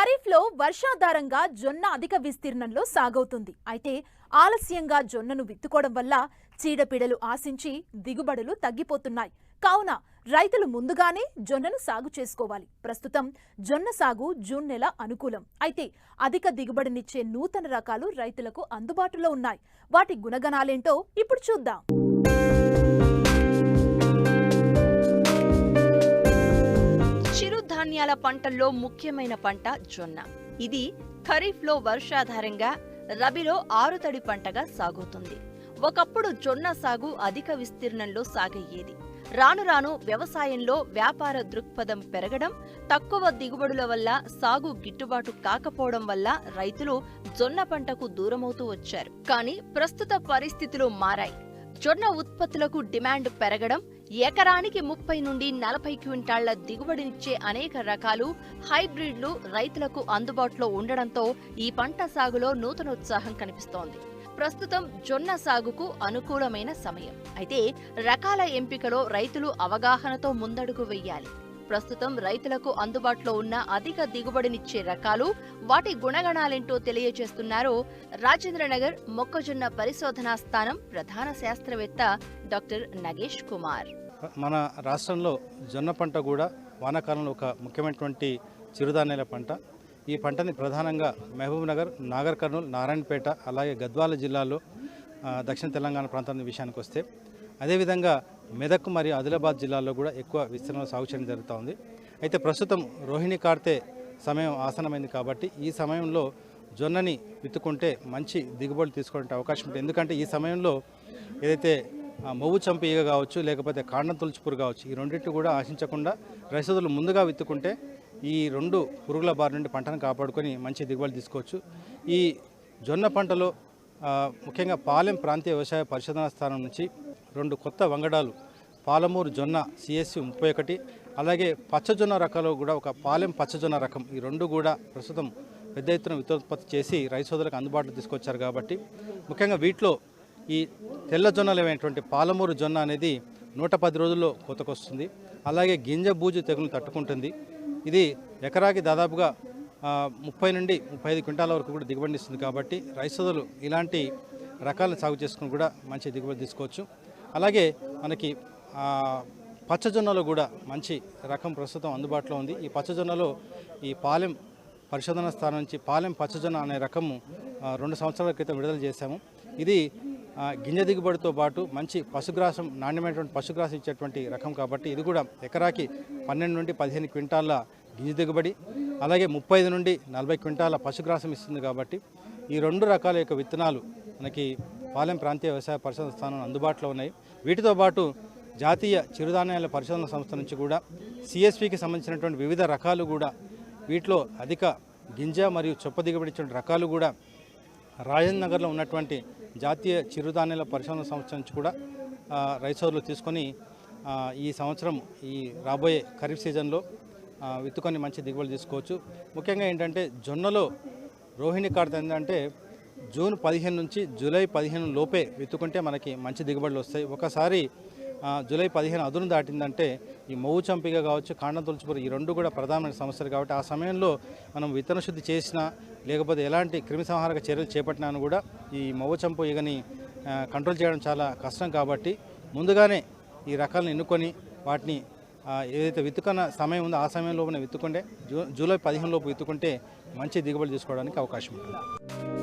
ఖరీఫ్లో వర్షాధారంగా జొన్న అధిక విస్తీర్ణంలో సాగవుతుంది. అయితే ఆలస్యంగా జొన్నను విత్తుకోవడం వల్ల చీడపీడలు ఆశించి దిగుబడులు తగ్గిపోతున్నాయి. కావున రైతులు ముందుగానే జొన్నను సాగు చేసుకోవాలి. ప్రస్తుతం జొన్న సాగు జూన్ నెల అనుకూలం. అయితే అధిక దిగుబడినిచ్చే నూతన రకాలు రైతులకు అందుబాటులో ఉన్నాయి. వాటి గుణగణాలేంటో ఇప్పుడు చూద్దాం. చిరుధాన్యాల పంటల్లో ముఖ్యమైన పంట జొన్న. ఇది ఖరీఫ్లో వర్షాధారంగా, రబీలో ఆరుతడి పంటగా సాగుతుంది. ఒకప్పుడు జొన్న సాగు అధిక విస్తీర్ణంలో సాగయ్యేది. రాను రాను వ్యవసాయంలో వ్యాపార దృక్పథం పెరగడం, తక్కువ దిగుబడుల వల్ల సాగు గిట్టుబాటు కాకపోవడం వల్ల రైతులు జొన్న పంటకు దూరమవుతూ వచ్చారు. కానీ ప్రస్తుత పరిస్థితులు మారాయి. జొన్న ఉత్పత్తులకు డిమాండ్ పెరగడం, ఎకరానికి 30 నుండి 40 క్వింటాళ్ల దిగుబడినిచ్చే అనేక రకాలు, హైబ్రిడ్లు రైతులకు అందుబాటులో ఉండడంతో ఈ పంట సాగులో నూతనోత్సాహం కనిపిస్తోంది. ప్రస్తుతం జొన్న సాగుకు అనుకూలమైన సమయం. అయితే రకాల ఎంపికలో రైతులు అవగాహనతో ముందడుగు వెయ్యాలి. ప్రస్తుతం రైతులకు అందుబాటులో ఉన్న అధిక దిగుబడినిచ్చే రకాలు, వాటి గుణగణాలేంటో తెలియజేస్తున్నారు రాజేంద్రనగర్ మొక్కజొన్న పరిశోధనా స్థానం ప్రధాన శాస్త్రవేత్త డాక్టర్ నగేష్ కుమార్. మన రాష్ట్రంలో జొన్న పంట కూడా వానాకాలంలో ఒక ముఖ్యమైనటువంటి చిరుధాన్యాల పంట. ఈ పంటని ప్రధానంగా మహబూబ్ నగర్, నాగర్ కర్నూల్, నారాయణపేట, అలాగే గద్వాల జిల్లాలో దక్షిణ తెలంగాణ ప్రాంతం విషయానికి వస్తే, అదేవిధంగా మెదక్ మరియు ఆదిలాబాద్ జిల్లాల్లో కూడా ఎక్కువ విస్తీర్ణంలో సాగు చేయడం జరుగుతూ ఉంది. అయితే ప్రస్తుతం రోహిణి కార్తె సమయం ఆసనమైంది కాబట్టి ఈ సమయంలో జొన్నని విత్తుకుంటే మంచి దిగుబడులు తీసుకోవడానికి అవకాశం ఉంటుంది. ఎందుకంటే ఈ సమయంలో ఏదైతే మొవ్వు చంపు ఈగ కావచ్చు, లేకపోతే కాండం తులుచుపురు కావచ్చు, ఈ రెండింటిని కూడా ఆశించకుండా రైతులు ముందుగా విత్తుకుంటే ఈ రెండు పురుగుల బారి నుండి పంటను కాపాడుకొని మంచి దిగుబడులు తీసుకోవచ్చు. ఈ జొన్న పంటలో ముఖ్యంగా పాలెం ప్రాంతీయ వ్యవసాయ పరిశోధనా స్థానం నుంచి 2 కొత్త వంగడాలు, పాలమూరు జొన్న CSU 31, అలాగే పచ్చజొన్న రకాలు కూడా ఒక పాలెం పచ్చజొన్న రకం, ఈ రెండు కూడా ప్రస్తుతం పెద్ద ఎత్తున విత్తోత్పత్తి చేసి రైతు సోదరులకు అందుబాటులో తీసుకొచ్చారు. కాబట్టి ముఖ్యంగా వీటిలో ఈ తెల్ల జొన్నలు ఏమైనటువంటి పాలమూరు జొన్న అనేది 110 రోజుల్లో కోతకొస్తుంది. అలాగే గింజ బూజు తెగులు తట్టుకుంటుంది. ఇది ఎకరాకి దాదాపుగా 30 నుండి 35 క్వింటాల వరకు కూడా దిగుబడిని ఇస్తుంది. కాబట్టి రైతు సోదరులు ఇలాంటి రకాలను సాగు చేసుకుని కూడా మంచి దిగుబడి తీసుకోవచ్చు. అలాగే మనకి పచ్చజొన్నలో కూడా మంచి రకం ప్రస్తుతం అందుబాటులో ఉంది. ఈ పచ్చజొన్నలో ఈ పాలెం పరిశోధన స్థానం నుంచి పాలెం పచ్చజొన్న అనే రకము 2 సంవత్సరాల క్రితం విడుదల చేశాము. ఇది గింజ దిగుబడితో పాటు మంచి పశుగ్రాసం, నాణ్యమైనటువంటి పశుగ్రాసం ఇచ్చేటువంటి రకం కాబట్టి ఇది కూడా ఎకరాకి 12 నుండి 15 క్వింటాల గింజ దిగుబడి, అలాగే 35 నుండి 40 క్వింటాల పశుగ్రాసం ఇస్తుంది. కాబట్టి ఈ 2 రకాల యొక్క విత్తనాలు మనకి పాలెం ప్రాంతీయ వ్యవసాయ పరిశోధన స్థానం అందుబాటులో ఉన్నాయి. వీటితో పాటు జాతీయ చిరుధాన్యాల పరిశోధన సంస్థ నుంచి కూడా CSPకి సంబంధించినటువంటి వివిధ రకాలు కూడా, వీటిలో అధిక గింజ మరియు చొప్ప దిగుబడి ఇచ్చే రకాలు కూడా రాజేంద్ర నగర్లో ఉన్నటువంటి జాతీయ చిరుధాన్యాల పరిశోధన సంస్థ నుంచి కూడా రైతు సోదరులు తీసుకొని ఈ సంవత్సరం ఈ రాబోయే ఖరీఫ్ సీజన్లో విత్తుకొని మంచి దిగుబడి తీసుకోవచ్చు. ముఖ్యంగా ఏంటంటే జొన్నలో రోహిణి కార్తె ఏంటంటే జూన్ 15 నుంచి జూలై 15 లోపే విత్తుకుంటే మనకి మంచి దిగుబడులు వస్తాయి. ఒకసారి జూలై 15 అదును దాటిందంటే ఈ మొవ్వు చంపిక కావచ్చు, కాండం తులుచుపురు, ఈ రెండు కూడా ప్రధానమైన సమస్యలు. కాబట్టి ఆ సమయంలో మనం విత్తన శుద్ధి చేసినా, లేకపోతే ఎలాంటి క్రిమి సంహారక చర్యలు చేపట్టినా కూడా ఈ మొవ్వు చంపు ఈగని కంట్రోల్ చేయడం చాలా కష్టం. కాబట్టి ముందుగానే ఈ రకాలను ఎన్నుకొని వాటిని ఏదైతే విత్తుకున్న సమయం ఉందో ఆ సమయంలోనే విత్తుకుంటే జూలై 15 లోపు విత్తుకుంటే మంచి దిగుబడి తీసుకోవడానికి అవకాశం ఉంటుంది.